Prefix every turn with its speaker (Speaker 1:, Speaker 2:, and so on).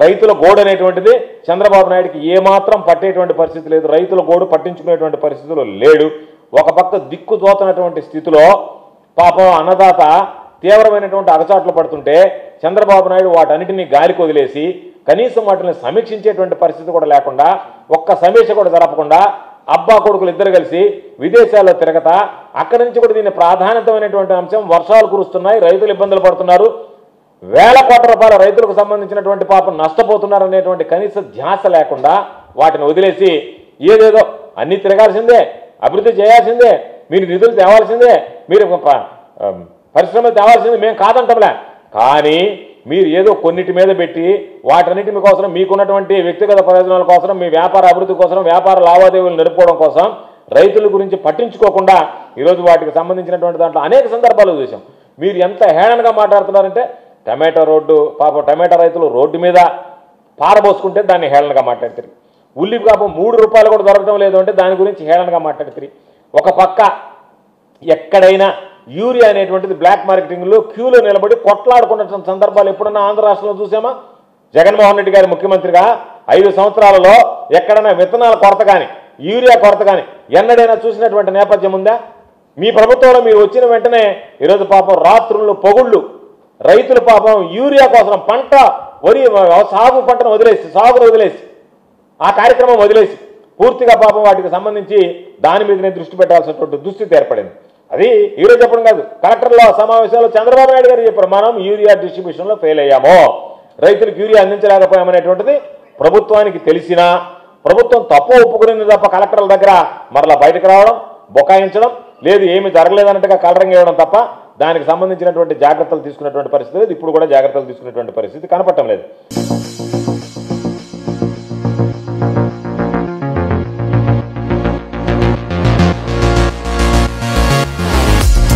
Speaker 1: రైతుల గోడు అనేటువంటిది చంద్రబాబు నాయుడికి ఏమాత్రం పట్టేటువంటి పరిస్థితి లేదు. రైతుల గోడు పట్టించుకునేటువంటి పరిస్థితులు లేడు. ఒక పక్క దిక్కు దోతనటువంటి స్థితిలో పాపం అన్నదాత తీవ్రమైనటువంటి అగచాట్లు పడుతుంటే చంద్రబాబు నాయుడు వాటన్నిటినీ గాలికి వదిలేసి కనీసం వాటిని సమీక్షించేటువంటి పరిస్థితి కూడా లేకుండా, ఒక్క సమీక్ష కూడా జరపకుండా అబ్బా కొడుకులు ఇద్దరు కలిసి విదేశాల్లో తిరగతా అక్కడి నుంచి కూడా దీన్ని ప్రాధాన్యతమైనటువంటి అంశం, వర్షాలు కురుస్తున్నాయి, రైతులు ఇబ్బందులు పడుతున్నారు, వేల కోట్ల రూపాయల రైతులకు సంబంధించినటువంటి పాపం నష్టపోతున్నారు అనేటువంటి కనీస ధ్యాస లేకుండా వాటిని వదిలేసి ఏదేదో అన్నీ తిరగాల్సిందే, అభివృద్ధి చేయాల్సిందే, మీరు నిధులు తేవాల్సిందే, మీరు పరిశ్రమలు తేవాల్సిందే, మేము కాదంటంలే. కానీ మీరు ఏదో కొన్నిటి మీద పెట్టి వాటన్నిటి కోసం మీకున్నటువంటి వ్యక్తిగత ప్రయోజనాల కోసం, మీ వ్యాపార అభివృద్ధి కోసం, వ్యాపార లావాదేవీలు నడుపుకోవడం కోసం రైతుల గురించి పట్టించుకోకుండా ఈరోజు వాటికి సంబంధించినటువంటి దాంట్లో అనేక సందర్భాలు చూసాం. మీరు ఎంత హేళనగా మాట్లాడుతున్నారంటే టమాటో రోడ్డు, పాపం టమాటా రైతులు రోడ్డు మీద పారబోసుకుంటే దాన్ని హేళనగా మాట్లాడుతారు. ఉల్లి పాపం 3 రూపాయలు కూడా దొరకడం లేదు అంటే దాని గురించి హేళనగా మాట్లాడుతారు. ఒక పక్క ఎక్కడైనా యూరియా అనేటువంటిది బ్లాక్ మార్కెటింగ్లో క్యూలో నిలబడి కొట్లాడుకున్న సందర్భాలు ఎప్పుడన్నా ఆంధ్ర రాష్ట్రంలో చూసామా? జగన్మోహన్ రెడ్డి గారి ముఖ్యమంత్రిగా 5 సంవత్సరాలలో ఎక్కడైనా విత్తనాల కొరత కానీ, యూరియా కొరత కానీ ఎన్నడైనా చూసినటువంటి నేపథ్యం ఉందా? మీ ప్రభుత్వంలో మీరు వచ్చిన వెంటనే ఈరోజు పాపం రాత్రులు పొగుళ్ళు రైతులు పాపం యూరియా కోసం పంట వరి సాగు పంటను వదిలేసి, సాగును వదిలేసి, ఆ కార్యక్రమం వదిలేసి పూర్తిగా పాపం వాటికి సంబంధించి దాని మీదనే దృష్టి పెట్టాల్సినటువంటి దుస్థితి ఏర్పడింది. అది ఈరోజు చెప్పడం కాదు, కలెక్టర్ల సమావేశాల్లో చంద్రబాబు నాయుడు గారు చెప్పారు, మనం యూరియా డిస్ట్రిబ్యూషన్లో ఫెయిల్ అయ్యాము, రైతులకు యూరియా అందించలేకపోయామనేటువంటిది ప్రభుత్వానికి తెలిసినా ప్రభుత్వం తప్పు ఒప్పుకునేది తప్ప కలెక్టర్ల దగ్గర మరలా బయటకు రావడం, బొకాయించడం లేదు, ఏమి జరగలేదన్నట్టుగా కలరింగ్ ఇవ్వడం తప్ప దానికి సంబంధించినటువంటి జాగ్రత్తలు తీసుకున్నటువంటి పరిస్థితి లేదు. ఇప్పుడు కూడా జాగ్రత్తలు తీసుకునేటువంటి పరిస్థితి కనపడటం లేదు.